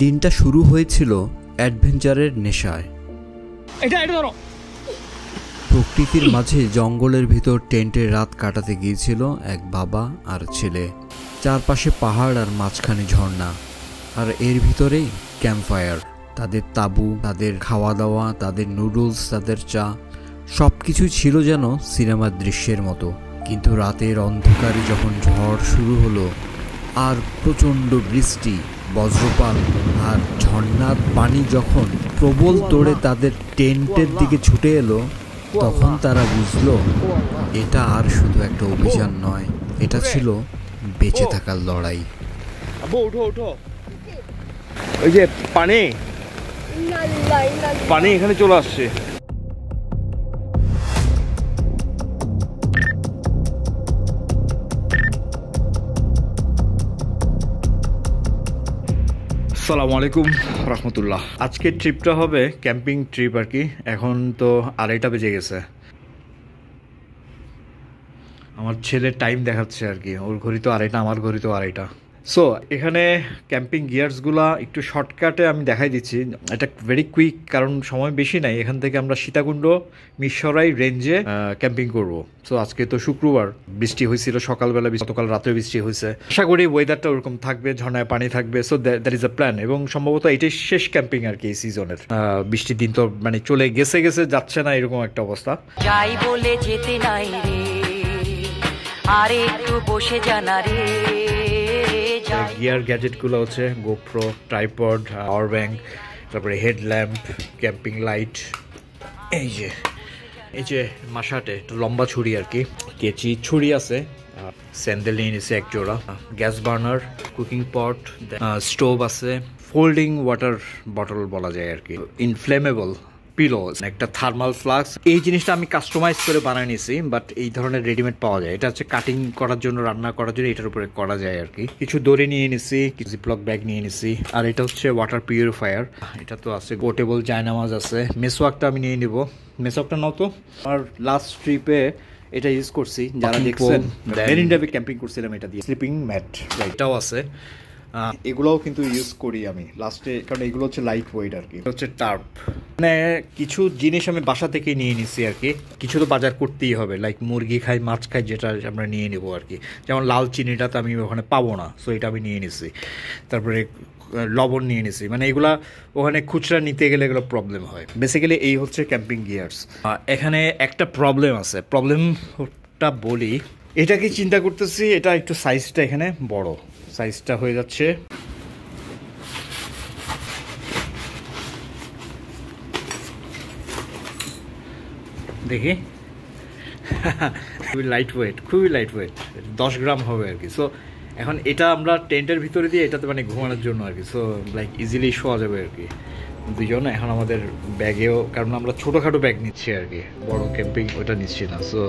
দিনটা শুরু হয়েছিল অ্যাডভেঞ্চারের নেশায়। প্রকৃতির মাঝে জঙ্গলের ভিতর টেন্টে রাত কাটাতে গিয়েছিল এক বাবা আর ছেলে। চারপাশে পাহাড় আর মাঝখানে ঝর্ণা, আর এর ভিতরেই ক্যাম্পফায়ার। তাদের তাঁবু, তাদের খাওয়া দাওয়া, তাদের নুডলস, তাদের চা, সব কিছুই ছিল যেন সিনেমার দৃশ্যের মতো। কিন্তু রাতের অন্ধকারে যখন ঝড় শুরু হলো আর প্রচণ্ড বৃষ্টি, বজ্রপাত আর ঝর্ণার পানি যখন প্রবল তোড়ে তাদের টেন্টের দিকে ছুটে এলো, তখন তারা বুঝলো এটা আর শুধু একটা অভিযান নয়, এটা ছিল বেঁচে থাকার লড়াই। ওই যে পানি পানি এখানে চলে আসছে। আসসালামু আলাইকুম রহমতুল্লাহ। আজকের ট্রিপটা হবে ক্যাম্পিং ট্রিপ আর কি। এখন তো 2:30 বেজে গেছে। আমার ছেলের টাইম দেখাচ্ছে আর কি, ওর ঘড়ি তো 2:30, আমার ঘড়ি তো 2:30। সো এখানে ক্যাম্পিং গিয়ার্সগুলা একটু শর্টকাটে আমি দেখাই দিচ্ছি, এটা ভেরি কুইক, কারণ সময় বেশি নাই। এখান থেকে আমরা সীতাকুণ্ড মিরসরাই রেঞ্জে ক্যাম্পিং করব। সো আজকে তো শুক্রবার, বৃষ্টি হয়েছিল সকালবেলা, গতকাল রাতেও বৃষ্টি হয়েছে। আশা করি ওয়েদারটা ওরকম থাকবে, ঝর্ণায় পানি থাকবে। So that is a plan, এবং সম্ভবত এটাই শেষ ক্যাম্পিং আর কি এই সিজনের। বৃষ্টির দিন তো মানে চলে গেছে যাচ্ছে না, এরকম একটা অবস্থা। যাই বলে যেতে নাই রে, আরে একটু বসে জানা রে। গিয়ার গ্যাজেটগুলো হচ্ছে গোপ্রো, ট্রাইপড, পাওয়ার ব্যাংক, তারপরে হেডল্যাম্প, ক্যাম্পিং লাইট, এই যে মাসাটে লম্বা ছুরি আর কি, কেচি, ছুরি আছে, স্যান্ডেল নিয়ে নিছে এক জোড়া, gas burner, cooking pot, stove আছে, ফোল্ডিং ওয়াটার বটল বলা যায় আর কি, ইনফ্লেমেবল পিলো, একটা থার্মাল ফ্লাস্ক। এই জিনিসটা আমি কাস্টমাইজ করে বানিয়ে নিয়েছি, বাট এই ধরনের রেডিমেড পাওয়া যায়। এটা হচ্ছে কাটিং করার জন্য, রান্না করার জন্য এটার উপরে করা যায় আর কি। কিছু দড়ি নিয়ে নিছি, কিছু জিপলক ব্যাগ নিয়ে নিছি, আর এটা হচ্ছে ওয়াটার পিউরিফায়ার। এটা তো আছে, পোর্টেবল জায়নামাজ আছে, মেসওয়াকটা আমি নিয়ে নিব। মেসওয়াকটা নাও তো। আমার লাস্ট ট্রিপে এটা ইউজ করছি, যারা দেখছেন মেরিন ড্রাইভে ক্যাম্পিং করছিলাম এটা দিয়ে। স্লিপিং ম্যাট এটাও আছে, এগুলোও কিন্তু ইউজ করি আমি লাস্টে, কারণ এগুলো হচ্ছে লাইট ওয়েট আর কি। হচ্ছে টার্প, মানে কিছু জিনিস আমি বাসা থেকে নিয়ে নিছি আর কি। কিছু তো বাজার করতেই হবে, লাইক মুরগি খাই, মাছ খাই, যেটা আমরা নিয়ে নেবো আর কি। যেমন লাল চিনিটা তো আমি ওখানে পাবো না, সো এটা আমি নিয়ে নিছি। তারপরে লবণ নিয়ে নিছি, মানে এগুলা ওখানে খুচরা নিতে গেলে এগুলো প্রবলেম হয়। বেসিক্যালি এই হচ্ছে ক্যাম্পিং গিয়ার্স। এখানে একটা প্রবলেম আছে, প্রবলেমটা বলি। এটাকে চিন্তা করতেছি, এটা একটু সাইজটা এখানে বড়, সাইজটা হয়ে যাচ্ছে দেখি খুবই লাইট ওয়েট, 10 গ্রাম হবে আর কি। সো এখন এটা আমরা টেন্টের ভিতরে দিয়ে এটাতে মানে ঘুমানোর জন্য আর কি। সো লাইক ইজিলি শোয়া যাবে আর কি দুজন। এখন আমাদের ব্যাগেও, কারণ আমরা ছোটোখাটো ব্যাগ নিচ্ছি আর কি, বড় ক্যাম্পিং ওটা নিচ্ছি না। সো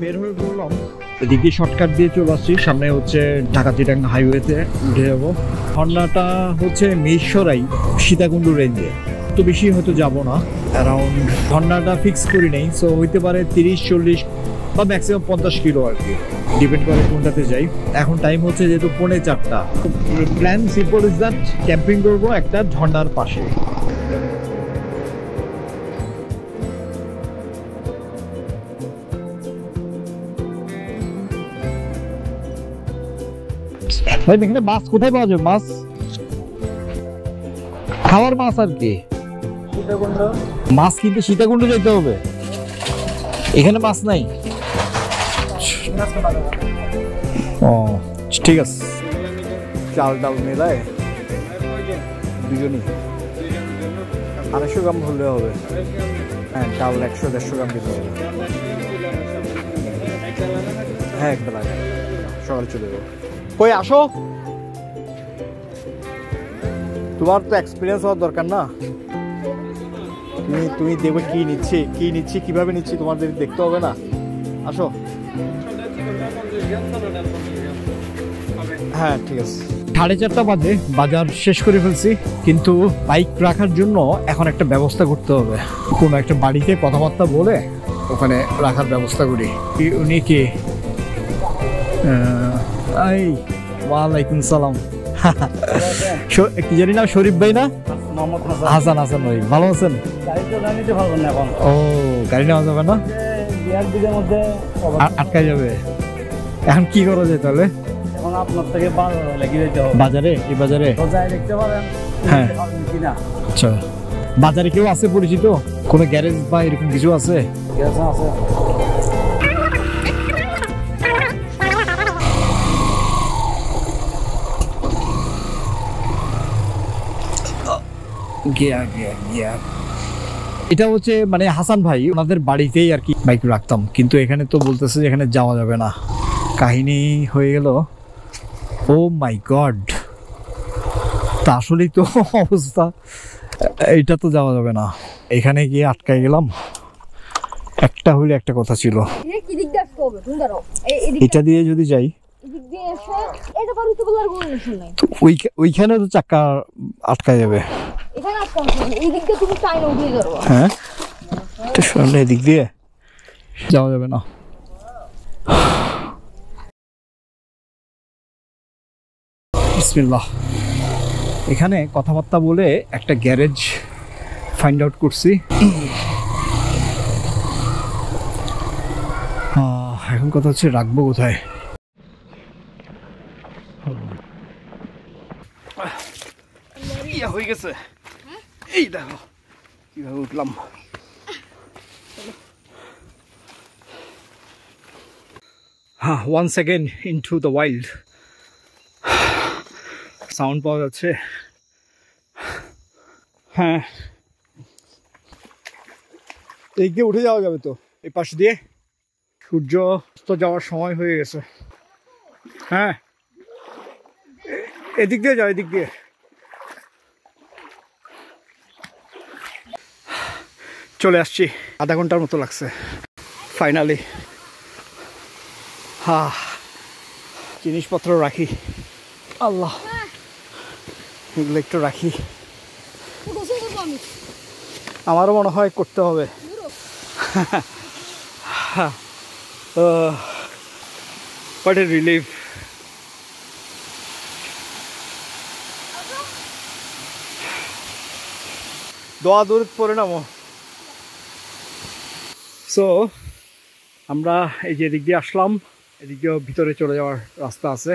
বের হয়ে বললাম, এদিকে শর্টকাট দিয়ে চলে আসছি, সামনে হচ্ছে ঢাকা-চিটাং হাইওয়েতে উঠে যাবো। ঝর্ণাটা হচ্ছে মিরসরাই সীতাকুণ্ড রেঞ্জে, তো বেশি হয়তো যাব না, অ্যারাউন্ড, ঝর্ণাটা ফিক্স করি নেই। সো হইতে পারে 30-40 বা ম্যাক্সিমাম 50 কিলো আর কি, ডিপেন্ড করে কোনটাতে যাই। এখন টাইম হচ্ছে যেহেতু 3:45। Plan simple is that, camping করবো একটা ঝর্ণার পাশে। ভাই এখানে মাছ কোথায় পাওয়া যায়? মাছ, খাওয়ার মাছ আর কি। মাছ কিনতে সীতাকুণ্ড যেতে হবে, এখানে মাছ নাই। ও ঠিক আছে, চাল ডাল মেলায় দুজনই 250 গ্রাম হলে হবে। হ্যাঁ, চাল 100-150 গ্রাম দিতে হবে। হ্যাঁ, একবেলা সকালে চলে যাবো। কই আসো, তোমার তো এক্সপিরিয়েন্স হওয়ার দরকার না? তুমি দেখবে কি নিচ্ছি কিভাবে নিচ্ছি তোমাদের দেখতে হবে না। আসো। হ্যাঁ ঠিক আছে। 4:30 বাজে, বাজার শেষ করে ফেলছি, কিন্তু বাইক রাখার জন্য এখন একটা ব্যবস্থা করতে হবে। কোনো একটা বাড়িতে কথাবার্তা বলে ওখানে রাখার ব্যবস্থা করি। উনি কি? ওয়ালাইকুম সালাম। কি জানি না, শরীফ ভাই না? হাসান ভাই, ভালো আছেন? ও, গাড়ি নেওয়া যাবে না, আটকা যাবে। এখন কি করা যায় তাহলে? আপনার থেকে বাজারে, এই বাজারে দেখতে পারেন। হ্যাঁ আচ্ছা, বাজারে কেউ আছে পরিচিত? কোনো গ্যারেজ বা এরকম কিছু আছে? এটা হচ্ছে মানে হাসান ভাই, ওনাদের বাড়িতেই আর কি বাইক রাখতাম, কিন্তু এখানে তো বলতেছে যে এখানে যাওয়া যাবে না। কাহিনী হয়ে গেল। ও মাই গড, তা আসলেই তো অবস্থা। এইটা তো যাওয়া যাবে না, এখানে গিয়ে আটকাই গেলাম। একটা হইলে একটা কথা ছিল, এটা দিয়ে যদি যাই ওইখানে তো চাক্কা আটকা যাবে। হ্যাঁ এদিক দিয়ে যাওয়া যাবে না। বিসমিল্লাহ। এখানে কথাবার্তা বলে একটা গ্যারেজ ফাইন্ড আউট করছি। এখন কথা হচ্ছে রাখবো কোথায়। হয়ে গেছে, এই দেখো কিভাবে উঠলাম। once again into the wild. Sound পাওয়া যাচ্ছে। হ্যাঁ এই দিকে উঠে যাওয়া যাবে তো, এই পাশ দিয়ে। সূর্য তো যাওয়ার সময় হয়ে গেছে। হ্যাঁ এদিক দিয়ে যাও, এদিক দিয়ে। চলে আসছি, আধা ঘন্টার মতো লাগছে ফাইনালি। জিনিসপত্র রাখি, আল্লাহ এগুলো একটু রাখি। আমারও মনে হয় করতে হবে। What a relief. দোয়া দূর পরে নামো। সো আমরা এই যে এদিক দিয়ে আসলাম, এদিকেও ভিতরে চলে যাওয়ার রাস্তা আছে।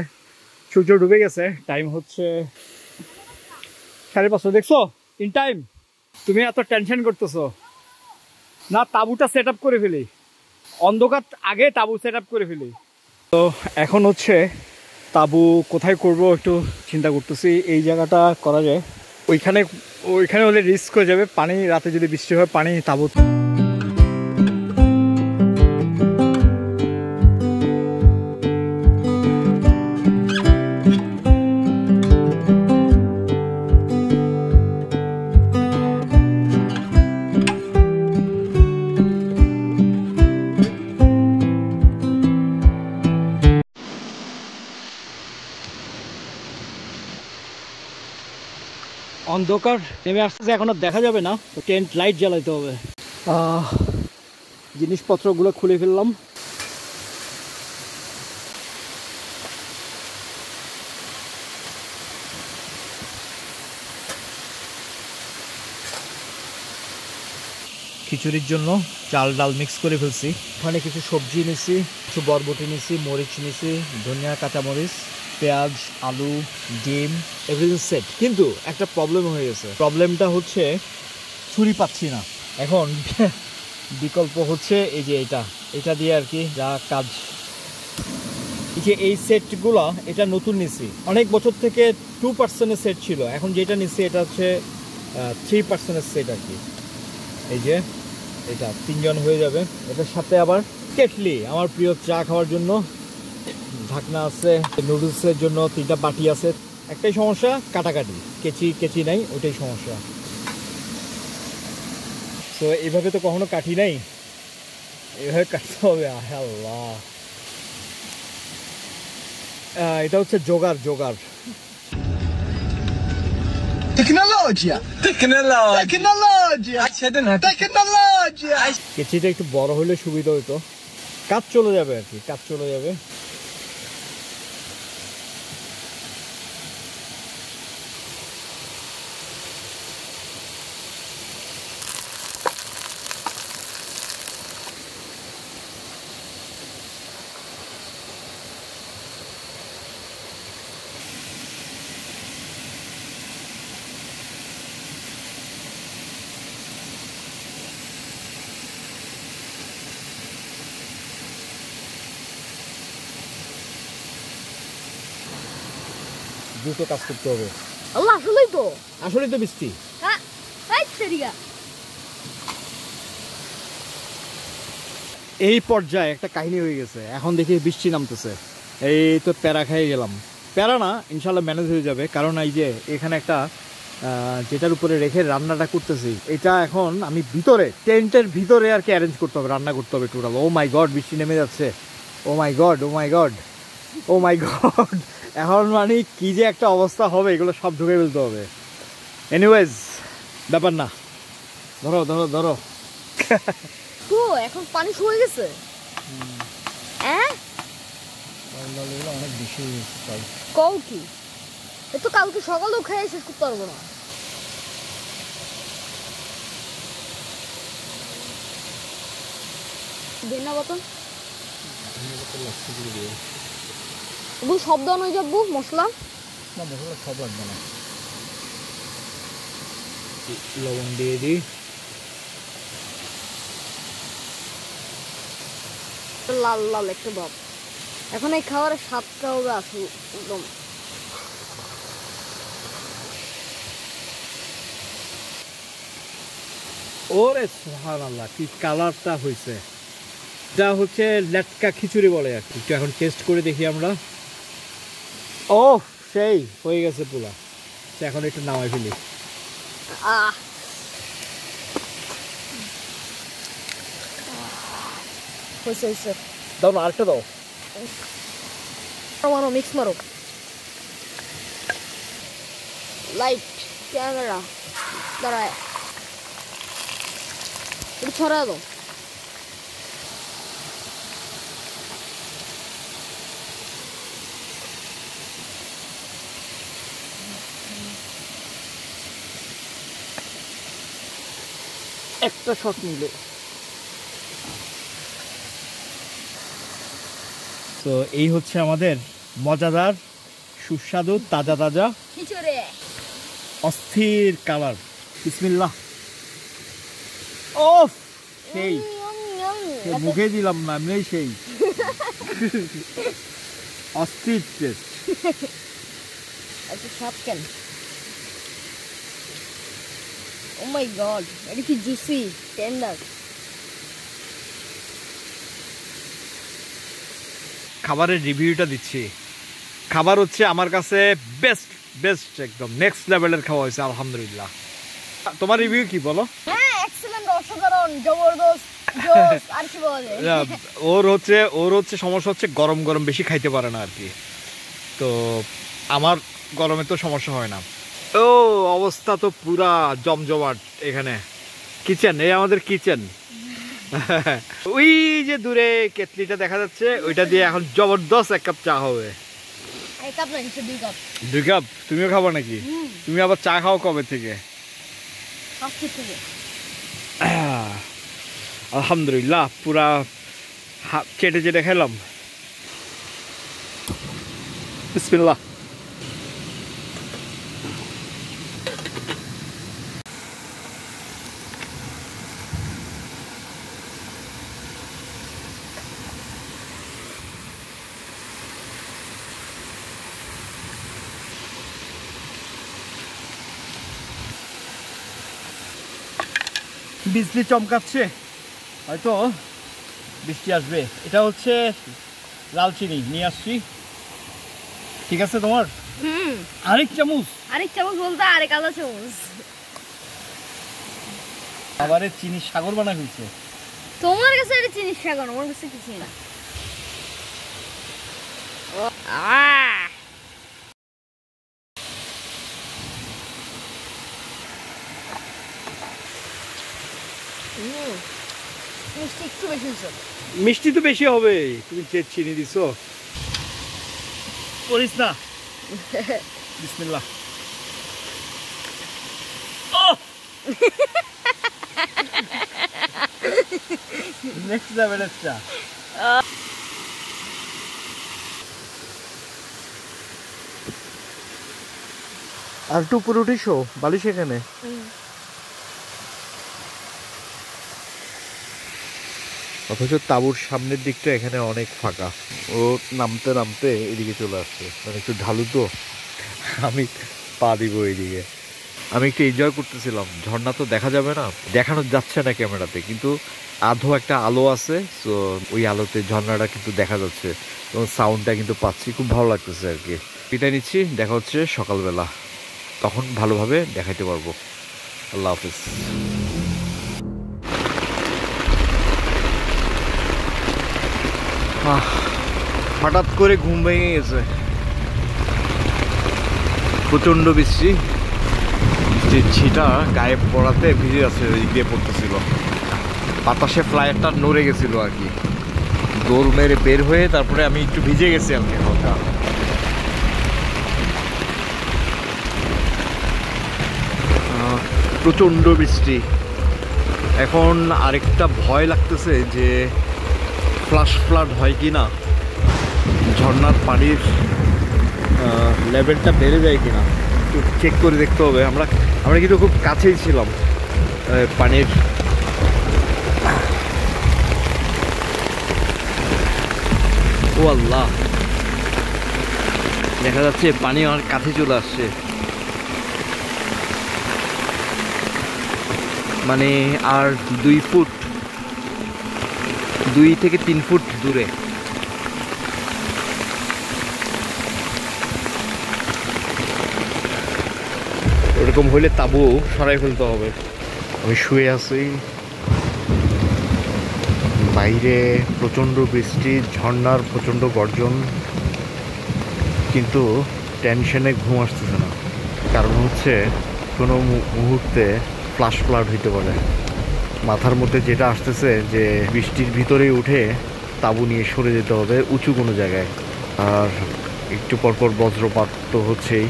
সূর্য ডুবে গেছে, টাইম হচ্ছে 5:30। দেখছো ইন টাইম? তুমি এত টেনশন করতেছো না, তাঁবুটা সেট আপ করে ফেলি, অন্ধকার আগে তাঁবু সেট আপ করে ফেলি। তো এখন হচ্ছে তাঁবু কোথায় করব একটু চিন্তা করতেছি। এই জায়গাটা করা যায়, ওইখানে হলে রিস্ক হয়ে যাবে, পানি রাতে যদি বৃষ্টি হয় পানি তাঁবু। অন্ধকার নেমে আসছে, এখন আর দেখা যাবে না, টেন্ট লাইট জ্বালাইতে হবে। জিনিসপত্রগুলো খুলে ফেললাম। খিচুড়ির জন্য চাল ডাল মিক্স করে ফেলছি। ওখানে কিছু সবজি নিছি, কিছু বরবটি নিছি, মরিচ নিছি, ধনিয়া, কাঁচামরিচ, পেঁয়াজ, আলু, ডিম, এভরিথিং সেট। কিন্তু একটা প্রবলেম হয়ে গেছে। প্রবলেমটা হচ্ছে ছুরি পাচ্ছি না। এখন বিকল্প হচ্ছে এই যে এটা দিয়ে আর কি যা কাজ। এই যে এই সেটগুলো, এটা নতুন নিছি, অনেক বছর থেকে 2%-এর সেট ছিল, এখন যেটা নিছি এটা হচ্ছে 3%-এর সেট আর কি। এই যে এটা 3 জন হয়ে যাবে। এটার সাথে আবার কেটলি, আমার প্রিয় চা খাওয়ার জন্য, ঢাকনা আছে, নুডলসের জন্য 3টা বাটি আছে। একটাই সমস্যা, কাটাকাটি, কেচি নাই, ওইটাই সমস্যা। তো এইভাবে তো কখনো কাটি নাই, এইভাবে কাটতে হবে। আল্লাহ, এটা হচ্ছে জোগাড়। কেচিটা একটু বড় হলে সুবিধা হইতো, কাজ চলে যাবে আর কি, কাজ চলে যাবে। দ্রুত কাজ করতে হবে। আল্লাহ, আসলেই তো বৃষ্টি। হ্যাঁ, এই পর্যায়ে একটা কাহিনী হয়ে গেছে, এখন দেখি বৃষ্টি নামতেছে। এই তো প্যারা খেয়ে গেলাম, প্যারা না, ইনশাল্লাহ ম্যানেজ হয়ে যাবে। কারণ এই যে এখানে একটা যেটার উপরে রেখে রান্নাটা করতেছি, এটা এখন আমি ভিতরে টেন্টের ভিতরে আর কি অ্যারেঞ্জ করতে হবে, রান্না করতে হবে টোটাল। ও মাই গড, বৃষ্টি নেমে যাচ্ছে। ও মাই গড, এখন মানে কি যে একটা অবস্থা হবে, এগুলো সব ঢুকে ফেলতে হবে। এনিওয়েজ, ব্যাপার না, ধরো। তো এখন পানি শুকিয়ে গেছে। অনেক বেশি কও কি, এ তো কালকে সকালেও খেয়ে শেষ করতে পারবো না। ধনিয়া পাতা সব দেওয়া হয়ে যাবো, মশলা সব লাগবে না, লবণ দিয়ে দিই। লাল লাল একটা ভাব। এখন এই খাবারের স্বাদটা হবে আসল একদম। ওরে সুবহানাল্লাহ, কি কালারটা হয়েছে! এটা হচ্ছে লেটকা খিচুড়ি বলে আর কি। এখন টেস্ট করে দেখি আমরা। ও সেই হয়ে গেছে পুরা। এখন একটু নামাই ফেলি। হয়েছে দাও না, আরেকটা দাও। মারো, মিক্স মারো। লাইট, ক্যামেরা, দাঁড়ায় একটু ছড়া দাও। একটা শট নিলে। তো এই হচ্ছে আমাদের মজাদার, সুস্বাদু, তাজা খিচুড়ি। অস্থির কালার। বিসমিল্লাহ। ওফ, সেই মুখে দিলাম না, এমনি সেই অস্থির টেস্ট। আচ্ছা, স্বাদ কেন? ও মাই গড, এটা কি জুসি, টেন্ডার। খাবারের রিভিউটা দিচ্ছি। খাবার হচ্ছে আমার কাছে বেস্ট, একদম নেক্সট লেভেলের খাওয়া হয়েছে, আলহামদুলিল্লাহ। তোমার রিভিউ কি বলো? হ্যাঁ, এক্সেলেন্ট, অসাধারণ, জবরদস্ত, জোস, আর কি বলা যায়। ওর হচ্ছে সমস্যা হচ্ছে গরম বেশি খাইতে পারে না আর কি। তো আমার গরমে তো সমস্যা হয় না। ও অবস্থা তো পুরা জমজমাট এখানে। কিচেন, এই আমাদের কিচেন। ওই যে দূরে কেটলিটা দেখা যাচ্ছে, ওইটা দিয়ে এখন জবরদস্ত এক কাপ চা হবে। দুই কাপ? তুমিও খাবো নাকি? তুমি আবার চা খাও কবে থেকে? আলহামদুলিল্লাহ, পুরা চেটে খেলাম। বিসমিল্লাহ। বিজলি চমকাচ্ছে, হয়তো বৃষ্টি আসবে। এটা হচ্ছে লাল চিনি নিয়ে আসছি, ঠিক আছে তোমার? আরেক চামচ বলতে আরেক আধা চামচ। আবারে চিনি সাগর বানা হয়েছে। তোমার কাছে এটা চিনিস সাগর, আমার কাছে কিছুই না। মিষ্টি একটু বেশি হয়েছে। মিষ্টি তো বেশি হবে, তুমি যে চিনি দিছো। করিস না। বিসমিল্লাহ। নেক্সট যাবে নেক্সটটা। আর একটু উপরে উঠিস বালিশ এখানে। অথচ তাঁবুর সামনের দিকটা এখানে অনেক ফাঁকা। ও নামতে নামতে এদিকে চলে আসছে, মানে একটু ঢালু তো, আমি পা দিব এইদিকে। আমি একটু এনজয় করতেছিলাম। ঝর্ণা তো দেখা যাবে না, দেখানো যাচ্ছে না ক্যামেরাতে, কিন্তু আধো একটা আলো আছে, সো ওই আলোতে ঝর্ণাটা কিন্তু দেখা যাচ্ছে এবং সাউন্ডটা কিন্তু পাচ্ছি। খুব ভালো লাগতেছে আর কি। এটা নিচ্ছি, দেখা হচ্ছে সকালবেলা, তখন ভালোভাবে দেখাইতে পারবো। আল্লাহ হাফিজ। হঠাৎ করে ঘুম ভেঙে গেছে। প্রচণ্ড বৃষ্টি, বৃষ্টির ছিটা গায়ে পড়াতে ভিজে যাচ্ছে, ওই দিক দিয়ে পড়তেছিল। বাতাসে ফ্লায়ারটা নড়ে গেছিল আর কি। দৌড় মেরে বের হয়ে তারপরে আমি একটু ভিজে গেছি আর কি হালকা। প্রচণ্ড বৃষ্টি। এখন আরেকটা ভয় লাগতেছে যে ফ্লাশ ফ্লাড হয় কি না, ঝর্ণার পানির লেভেলটা বেড়ে যায় কিনা একটু চেক করে দেখতে হবে। আমরা কিন্তু খুব কাছেই ছিলাম পানির। ও আল্লাহ, দেখা যাচ্ছে পানি আমার কাছে চলে আসছে, মানে আর 2 ফুট, 2 থেকে 3 ফুট দূরে। এরকম হইলে তাবু সরাই ফেলতে হবে। আমি শুয়ে আছি, বাইরে প্রচণ্ড বৃষ্টি, ঝর্ণার প্রচণ্ড গর্জন, কিন্তু টেনশনে ঘুম আসতেছে না। কারণ হচ্ছে কোনো মুহূর্তে ফ্লাশ ফ্লাড হইতে পারে। মাথার মধ্যে যেটা আসতেছে যে বৃষ্টির ভিতরে উঠে তাঁবু নিয়ে সরে যেতে হবে উঁচু কোনো জায়গায়। আর একটু পরপর বজ্রপাত তো হচ্ছেই।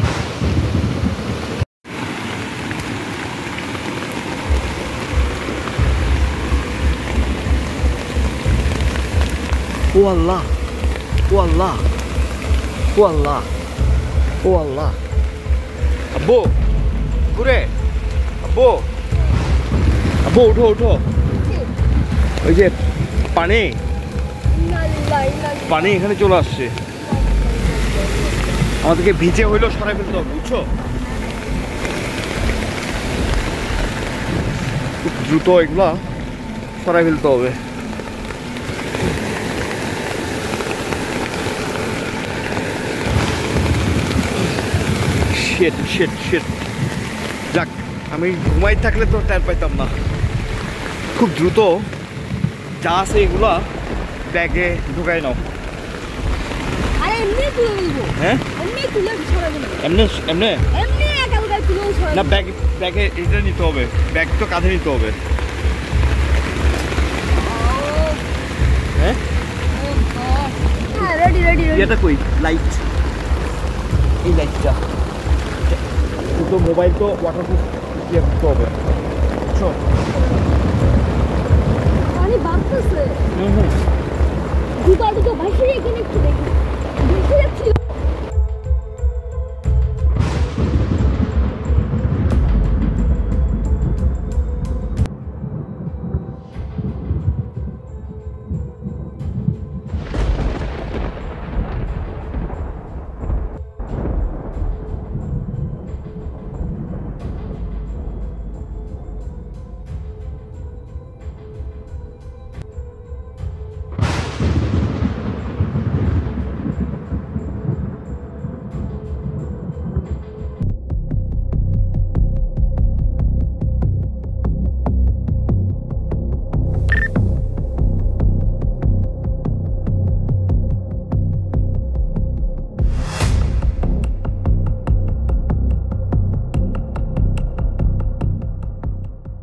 ও আল্লাহ, ও আল্লাহ, ও আল্লাহ, ও আল্লাহ। আব্বু ঘুরে, আব্বু, আব্বু উঠো উঠো। ওই যে পানি, পানি এখানে চলে আসছে, আমাদেরকে ভিজে হইলেও সরাই ফেলতে হবে, বুঝছো? খুব দ্রুত এগুলা সরাই ফেলতে হবে। Shit shit shit. যাক, আমি ঘুমাই থাকলে তো টের পাইতাম না। খুব দ্রুত যা আছে এগুলা ব্যাগে ঢুকাই নাও। আরে এমনি তুলে নিব। হ্যাঁ এমনি তুলে ছড়া দেব। এমনি এমনি এমনি একালকা তুলে ছড়া না, ব্যাগে এটা নিতে হবে, ব্যাগ তো কাঁধে নিতে হবে। হ্যাঁ হ্যাঁ, রেডি রেডি রেডি। এটা কই লাইট, এই লাইটটা দুটো মোবাইল তো ওয়াটারপ্রুফ দিয়ে দিতে হবে, বুঝছো? পানি বাড়তেছে। দুটো ভাসিয়ে এখানে একটু দেখি।